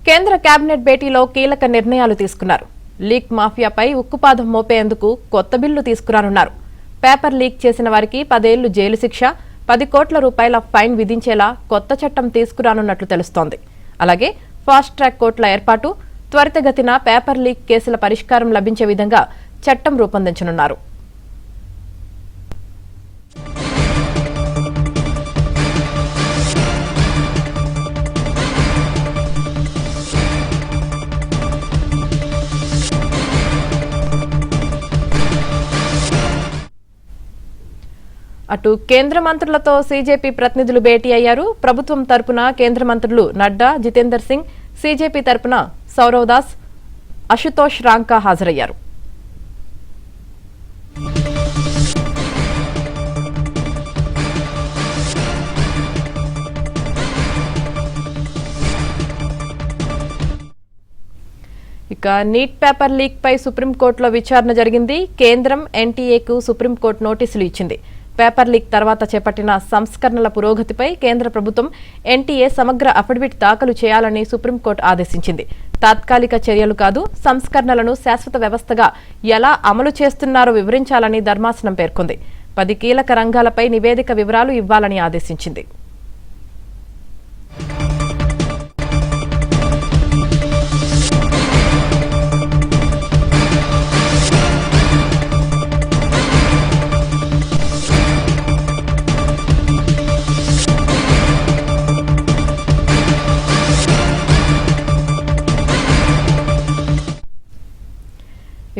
కేంద్ర కేబినెట్ భేటీలో కీలక నిర్ణయాలు తీసుకున్నారు. లీక్ మాఫియాపై ఉక్కుపాదం మోపేందుకు కొత్త బిల్లు తీసుకురానున్నారు. పేపర్ లీక్ చేసిన వారికి 10 ఏళ్లు జైలు శిక్ష, 10 కోట్ల రూపాయల ఫైన్ విధించేలా కొత్త చట్టం తీసుకురానున్నట్లు తెలుస్తోంది. అలాగే ఫాస్ట్ ట్రాక్ కోర్టుల ఏర్పాటు, త్వరితగతిన పేపర్ లీక్ కేసుల పరిష్కారం లభించే విధంగా చట్టం రూపొందించనున్నారు. అటు కేంద్ర మంత్రులతో సీజేపీ ప్రతినిధులు భేటీ అయ్యారు. ప్రభుత్వం తరపున కేంద్ర మంత్రులు నడ్డా, జితేందర్ సింగ్, సీజేపీ తరపున సౌరవ్ దాస్, అశుతోష్ రాంకా హాజరయ్యారు. ఇక నీట్ పేపర్ లీక్ పై సుప్రీంకోర్టులో విచారణ జరిగింది. కేంద్రం ఎన్టీఏకు సుప్రీంకోర్టు నోటీసులు ఇచ్చింది. పేపర్ లీక్ తర్వాత చేపట్టిన సంస్కరణల పురోగతిపై కేంద్ర ప్రభుత్వం ఎన్టీఏ సమగ్ర అఫిడవిట్ దాఖలు చేయాలని సుప్రీంకోర్టు ఆదేశించింది. తాత్కాలిక చర్యలు కాదు, సంస్కరణలను శాశ్వత వ్యవస్థగా ఎలా అమలు చేస్తున్నారో వివరించాలని ధర్మాసనం పేర్కొంది. 10 కీలక రంగాలపై నివేదిక వివరాలు ఇవ్వాలని ఆదేశించింది.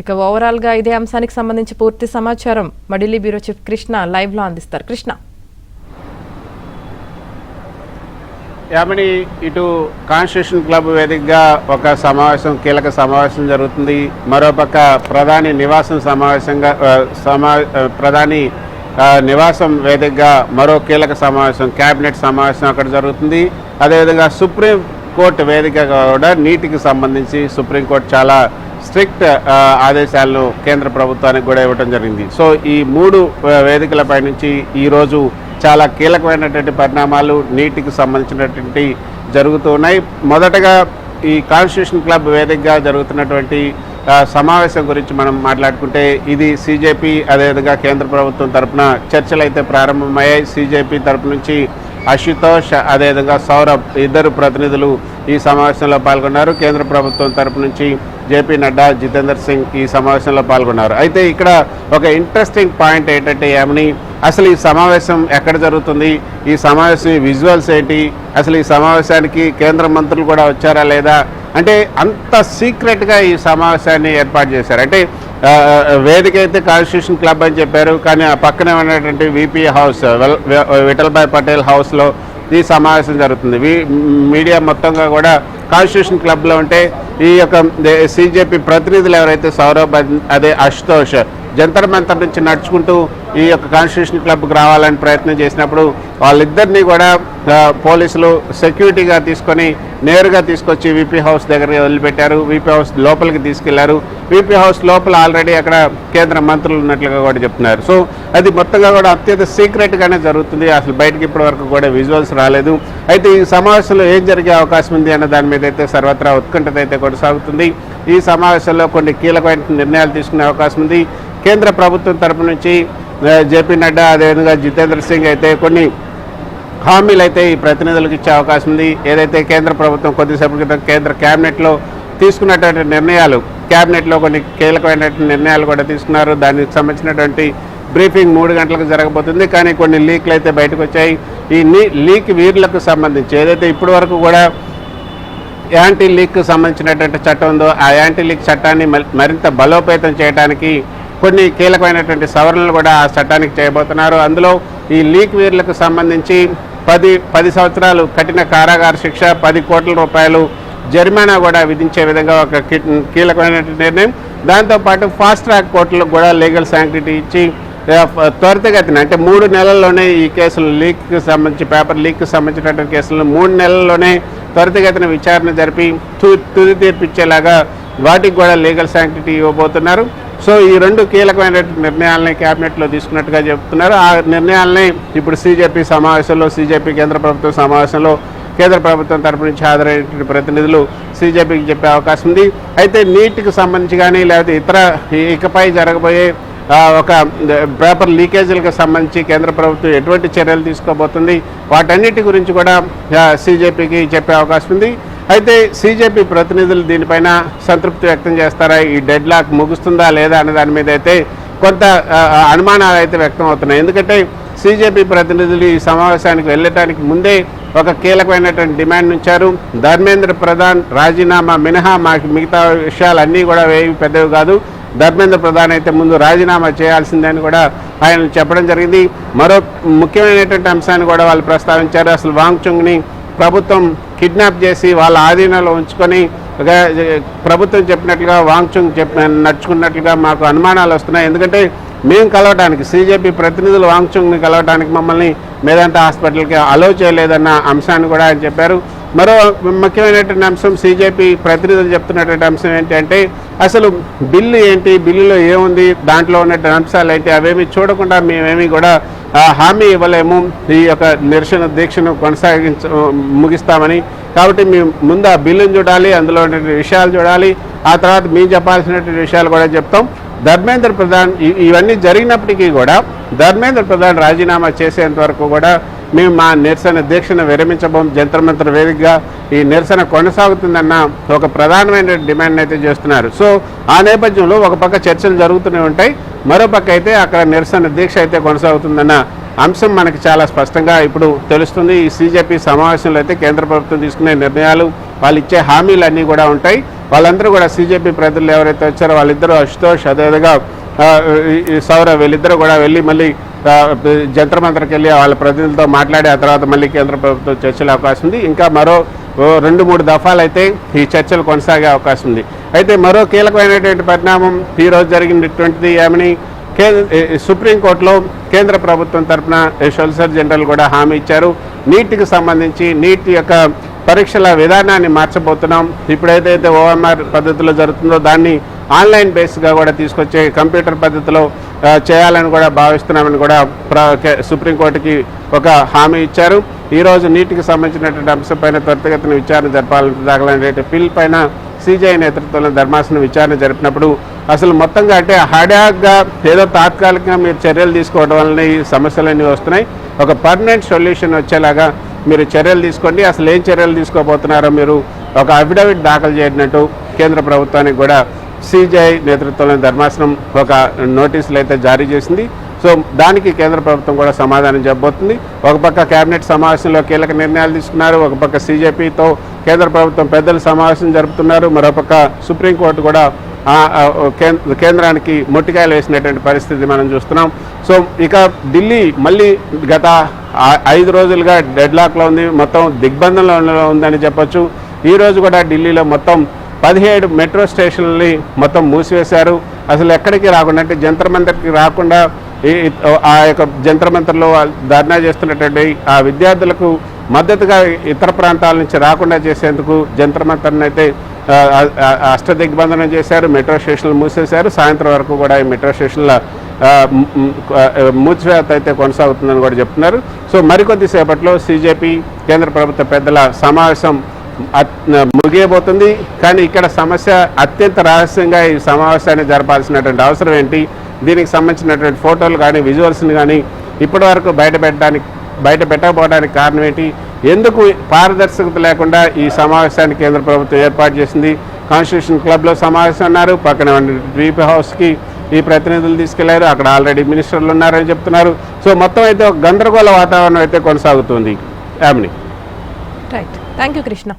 ఇక ఓవరాల్ గా ఇదే అంశానికి సంబంధించి పూర్తి సమాచారం మా Delhi bureau chief Krishna live లో అందిస్తారు. కృష్ణ, యామిని, ఇటు కాన్స్టిట్యూషన్ క్లబ్ వేదికగా ఒక సమావేశం, కీలక సమావేశం జరుగుతుంది. మరోపక్క ప్రధాని నివాసం ప్రధాని నివాసం వేదికగా మరో కీలక సమావేశం, కేబినెట్ సమావేశం అక్కడ జరుగుతుంది. అదేవిధంగా సుప్రీం కోర్టు వేదికగా కూడా నీటికి సంబంధించి సుప్రీంకోర్టు చాలా స్ట్రిక్ట్ ఆదేశాలను కేంద్ర ప్రభుత్వానికి కూడా ఇవ్వడం జరిగింది. సో ఈ 3 వేదికలపై నుంచి ఈరోజు చాలా కీలకమైనటువంటి పరిణామాలు నీటికి సంబంధించినటువంటి జరుగుతూ ఉన్నాయి. మొదటగా ఈ కాన్స్టిట్యూషన్ క్లబ్ వేదికగా జరుగుతున్నటువంటి సమావేశం గురించి మనం మాట్లాడుకుంటే, ఇది సీజేపీ అదేవిధంగా కేంద్ర ప్రభుత్వం తరఫున చర్చలు అయితే ప్రారంభమయ్యాయి. సీజేపీ తరఫు నుంచి అశుతోష్ అదేవిధంగా సౌరభ్ ఇద్దరు ప్రతినిధులు ఈ సమావేశంలో పాల్గొన్నారు. కేంద్ర ప్రభుత్వం తరపు నుంచి జేపీ నడ్డా, జితేందర్ సింగ్ ఈ సమావేశంలో పాల్గొన్నారు. అయితే ఇక్కడ ఒక ఇంట్రెస్టింగ్ పాయింట్ ఏంటంటే, ఏమని అసలు ఈ సమావేశం ఎక్కడ జరుగుతుంది, ఈ సమావేశం విజువల్స్ ఏంటి, అసలు ఈ సమావేశానికి కేంద్ర మంత్రులు కూడా వచ్చారా లేదా అంటే అంత సీక్రెట్గా ఈ సమావేశాన్ని ఏర్పాటు చేశారు. అంటే వేదిక అయితే కాన్స్టిట్యూషన్ క్లబ్ అని చెప్పారు, కానీ ఆ పక్కనే ఉన్నటువంటి వీపీ హౌస్, విఠల్భాయ్ పటేల్ హౌస్లో ఈ సమావేశం జరుగుతుంది. మీడియా మొత్తంగా కూడా కాన్స్టిట్యూషన్ క్లబ్లో ఉంటే, ఈ యొక్క సీజేపీ ప్రతినిధులు ఎవరైతే సౌరభ్ అదే అశుతోష్ జంతర్ మంతర్ నుంచి నడుచుకుంటూ ఈ యొక్క కాన్స్టిట్యూషన్ క్లబ్కి రావాలని ప్రయత్నం చేసినప్పుడు వాళ్ళిద్దరినీ కూడా పోలీసులు సెక్యూరిటీగా తీసుకొని నేరుగా తీసుకొచ్చి వీపీ హౌస్ దగ్గర వదిలిపెట్టారు. వీపీ హౌస్ లోపలికి తీసుకెళ్లారు. వీపీ హౌస్ లోపల ఆల్రెడీ అక్కడ కేంద్ర మంత్రులు ఉన్నట్లుగా కూడా చెప్తున్నారు. సో అది మొత్తంగా కూడా అత్యంత సీక్రెట్గానే జరుగుతుంది. అసలు బయటకి ఇప్పటి వరకు కూడా విజువల్స్ రాలేదు. అయితే ఈ సమావేశంలో ఏం జరిగే అవకాశం ఉంది అన్న దాని మీద అయితే సర్వత్రా ఉత్కంఠత అయితే కొనసాగుతుంది. ఈ సమావేశంలో కొన్ని కీలకమైన నిర్ణయాలు తీసుకునే అవకాశం ఉంది. కేంద్ర ప్రభుత్వం తరపు నుంచి జేపీ నడ్డా అదేవిధంగా జితేంద్ర సింగ్ అయితే కొన్ని హామీలు అయితే ఈ ప్రతినిధులకు ఇచ్చే అవకాశం ఉంది. ఏదైతే కేంద్ర ప్రభుత్వం కొద్దిసేపటి క్రితం కేంద్ర క్యాబినెట్లో తీసుకున్నటువంటి నిర్ణయాలు, క్యాబినెట్లో కొన్ని కీలకమైనటువంటి నిర్ణయాలు కూడా తీసుకున్నారు. దానికి సంబంధించినటువంటి బ్రీఫింగ్ 3 గంటలకు జరగబోతుంది. కానీ కొన్ని లీక్లు అయితే బయటకు వచ్చాయి. ఈ లీక్ వీర్లకు సంబంధించి ఏదైతే ఇప్పటి వరకు కూడా యాంటీ లీక్ సంబంధించినటువంటి చట్టం ఉందో, ఆ యాంటీ లీక్ చట్టాన్ని మరింత బలోపేతం చేయడానికి కొన్ని కీలకమైనటువంటి సవరణలు కూడా ఆ చట్టానికి చేయబోతున్నారు. అందులో ఈ లీక్ వీర్లకు సంబంధించి 10 సంవత్సరాలు కఠిన కారాగార శిక్ష, 10 కోట్ల రూపాయలు జరిమానా కూడా విధించే విధంగా ఒక కీలకమైనటువంటి నిర్ణయం. దాంతోపాటు ఫాస్ట్ ట్రాక్ కోర్టులకు కూడా లీగల్ శాంక్టిటీ ఇచ్చి త్వరితగతిన అంటే 3 నెలల్లోనే ఈ కేసులు లీక్కి సంబంధించి పేపర్ లీక్కి సంబంధించినటువంటి కేసులను 3 నెలల్లోనే త్వరితగతిన విచారణ జరిపి తుది తీర్పిచ్చేలాగా వాటికి కూడా లీగల్ శాంక్టిటీ ఇవ్వబోతున్నారు. సో ఈ 2 కీలకమైన నిర్ణయాలని క్యాబినెట్లో తీసుకున్నట్టుగా చెబుతున్నారు. ఆ నిర్ణయాలని ఇప్పుడు సీజేపీ సమావేశంలో, సీజేపీ కేంద్ర ప్రభుత్వ సమావేశంలో కేంద్ర ప్రభుత్వం తరపు నుంచి హాజరైన ప్రతినిధులు సీజేపీకి చెప్పే అవకాశం ఉంది. అయితే నీట్కి సంబంధించి కానీ లేకపోతే ఇతర ఇకపై జరగబోయే ఒక పేపర్ లీకేజీలకు సంబంధించి కేంద్ర ప్రభుత్వం ఎటువంటి చర్యలు తీసుకోబోతుంది, వాటన్నిటి గురించి కూడా సీజేపీకి చెప్పే అవకాశం ఉంది. అయితే సీజేపీ ప్రతినిధులు దీనిపైన సంతృప్తి వ్యక్తం చేస్తారా, ఈ డెడ్ లాక్ ముగుస్తుందా లేదా అనే దాని మీద అయితే కొంత అనుమానాలు అయితే వ్యక్తం అవుతున్నాయి. ఎందుకంటే సీజేపీ ప్రతినిధులు ఈ సమావేశానికి వెళ్ళటానికి ముందే ఒక కీలకమైనటువంటి డిమాండ్ ఉంచారు. ధర్మేంద్ర ప్రధాన్ రాజీనామా మినహా మాకు మిగతా విషయాలన్నీ కూడా ఏవి పెద్దవి కాదు, ధర్మేంద్ర ప్రధాన్ అయితే ముందు రాజీనామా చేయాల్సిందని కూడా ఆయన చెప్పడం జరిగింది. మరో ముఖ్యమైనటువంటి అంశాన్ని కూడా వాళ్ళు ప్రస్తావించారు. అసలు వాంగ్చుంగ్ని ప్రభుత్వం కిడ్నాప్ చేసి వాళ్ళ ఆధీనంలో ఉంచుకొని ప్రభుత్వం చెప్పినట్లుగా వాంగ్చుంగ్ నడుచుకున్నట్లుగా మాకు అనుమానాలు వస్తున్నాయి. ఎందుకంటే మేము కలవటానికి సీజేపీ ప్రతినిధులు వాంగ్చుంగ్ని కలవటానికి మమ్మల్ని మేదంతా హాస్పిటల్కి అలౌ చేయలేదన్న అంశాన్ని కూడా ఆయన చెప్పారు. మరో ముఖ్యమైనటువంటి అంశం సీజేపీ ప్రతినిధులు చెప్తున్నటువంటి అంశం ఏంటంటే అసలు బిల్లు ఏంటి, బిల్లులో ఏముంది, దాంట్లో ఉన్నటువంటి అంశాలు ఏంటి, అవేమీ చూడకుండా మేమేమీ కూడా హామీ ఇవ్వలేము, ఈ యొక్క నిరసన దీక్షను ముగిస్తామని. కాబట్టి మేము ముందు ఆ బిల్లును చూడాలి, అందులో ఉన్నటువంటి విషయాలు చూడాలి, ఆ తర్వాత మేము చెప్పాల్సినటువంటి విషయాలు కూడా చెప్తాం. ధర్మేంద్ర ప్రధాన్ ఇవన్నీ జరిగినప్పటికీ కూడా ధర్మేంద్ర ప్రధాన్ రాజీనామా చేసేంత వరకు కూడా మేము మా నిరసన దీక్షను విరమించబోం, జంతర్ మంతర్ వేదికగా ఈ నిరసన కొనసాగుతుందన్న ఒక ప్రధానమైన డిమాండ్ అయితే చేస్తున్నారు. సో ఆ నేపథ్యంలో ఒక పక్క చర్చలు జరుగుతూనే ఉంటాయి, మరో పక్క అయితే అక్కడ నిరసన దీక్ష అయితే కొనసాగుతుందన్న అంశం మనకి చాలా స్పష్టంగా ఇప్పుడు తెలుస్తుంది. ఈ సీజేపీ సమావేశంలో అయితే కేంద్ర ప్రభుత్వం తీసుకునే నిర్ణయాలు, వాళ్ళు ఇచ్చే హామీలు అన్నీ కూడా ఉంటాయి. వాళ్ళందరూ కూడా సీజేపీ ప్రజలు ఎవరైతే వచ్చారో వాళ్ళిద్దరూ అశుతోష్ అదేవిధంగా సౌరవ్ వీళ్ళిద్దరూ కూడా వెళ్ళి మళ్ళీ జంతర్ మంతర్కి వెళ్ళి వాళ్ళ ప్రతినిధులతో మాట్లాడి ఆ తర్వాత మళ్ళీ కేంద్ర ప్రభుత్వం చర్చల అవకాశం ఉంది. ఇంకా మరో 2-3 దఫాలు అయితే ఈ చర్చలు కొనసాగే అవకాశం ఉంది. అయితే మరో కీలకమైనటువంటి పరిణామం ఈరోజు జరిగినటువంటిది ఏమని సుప్రీంకోర్టులో కేంద్ర ప్రభుత్వం తరఫున సొలిసిటర్ జనరల్ కూడా హామీ ఇచ్చారు. నీట్కి సంబంధించి నీట్ యొక్క పరీక్షల విధానాన్ని మార్చబోతున్నాం. ఇప్పుడైతే ఓఎంఆర్ పద్ధతిలో జరుగుతుందో దాన్ని ఆన్లైన్ బేస్గా కూడా తీసుకొచ్చే కంప్యూటర్ పద్ధతిలో చేయాలని కూడా భావిస్తున్నామని కూడా సుప్రీంకోర్టుకి ఒక హామీ ఇచ్చారు. ఈరోజు నీటికి సంబంధించినటువంటి అంశంపైన త్వరితగతిన విచారణ జరపాలని దాఖలైన బిల్ పైన సీజీఐ నేతృత్వంలో ధర్మాసనం విచారణ జరిపినప్పుడు అసలు మొత్తంగా అంటే హఠాత్తుగా ఏదో తాత్కాలికంగా మీరు చర్యలు తీసుకోవడం వలన ఈ సమస్యలన్నీ వస్తున్నాయి, ఒక పర్మనెంట్ సొల్యూషన్ వచ్చేలాగా మీరు చర్యలు తీసుకోండి, అసలు ఏం చర్యలు తీసుకోబోతున్నారో మీరు ఒక అఫిడవిట్ దాఖలు చేయనట్టు కేంద్ర ప్రభుత్వానికి కూడా సీజీఐ నేతృత్వంలో ధర్మాసనం ఒక నోటీసులు అయితే జారీ చేసింది. సో దానికి కేంద్ర ప్రభుత్వం కూడా సమాధానం చెప్పబోతుంది. ఒక పక్క కేబినెట్ సమావేశంలో కీలక నిర్ణయాలు తీసుకున్నారు, ఒక పక్క సీజేపీతో కేంద్ర ప్రభుత్వం పెద్దల సమావేశం జరుపుతున్నారు, మరోపక్క సుప్రీంకోర్టు కూడా కేంద్రానికి మొట్టికాయలు వేసినటువంటి పరిస్థితి మనం చూస్తున్నాం. సో ఇక ఢిల్లీ మళ్ళీ గత 5 రోజులుగా డెడ్ లాక్లో ఉంది, మొత్తం దిగ్బంధంలో ఉందని చెప్పొచ్చు. ఈరోజు కూడా ఢిల్లీలో మొత్తం 17 మెట్రో స్టేషన్లని మొత్తం మూసివేశారు. అసలు ఎక్కడికి రాకుండా అంటే జంతర్ మంతర్కి రాకుండా ఆ యొక్క జంతర్ మంతర్లో ధర్నా చేస్తున్నటువంటి ఆ విద్యార్థులకు మద్దతుగా ఇతర ప్రాంతాల నుంచి రాకుండా చేసేందుకు జంతర్ మంతర్ని అయితే అష్టదిగ్బంధనం చేశారు, మెట్రో స్టేషన్లు మూసేశారు. సాయంత్రం వరకు కూడా ఈ మెట్రో స్టేషన్ల మూసివేత అయితే కొనసాగుతుందని కూడా చెప్తున్నారు. సో మరికొద్దిసేపట్లో సీజేపీ కేంద్ర ప్రభుత్వ పెద్దల సమావేశం ముగియబోతుంది. కానీ ఇక్కడ సమస్య అత్యంత రహస్యంగా ఈ సమావేశాన్ని జరపాల్సినటువంటి అవసరం ఏంటి, దీనికి సంబంధించినటువంటి ఫోటోలు కానీ విజువల్స్ని కానీ ఇప్పటి వరకు బయట పెట్టకపోవడానికి కారణం ఏంటి, ఎందుకు పారదర్శకత లేకుండా ఈ సమావేశాన్ని కేంద్ర ప్రభుత్వం ఏర్పాటు చేసింది. కాన్స్టిట్యూషన్ క్లబ్లో సమావేశం అన్నారు, పక్కన ద్వీప్ హౌస్కి ఈ ప్రతినిధులు తీసుకెళ్లారు, అక్కడ ఆల్రెడీ మినిస్టర్లు ఉన్నారని చెప్తున్నారు. సో మొత్తం అయితే ఒక గందరగోళ వాతావరణం అయితే కొనసాగుతుంది. Yamini. Right, thank you Krishna.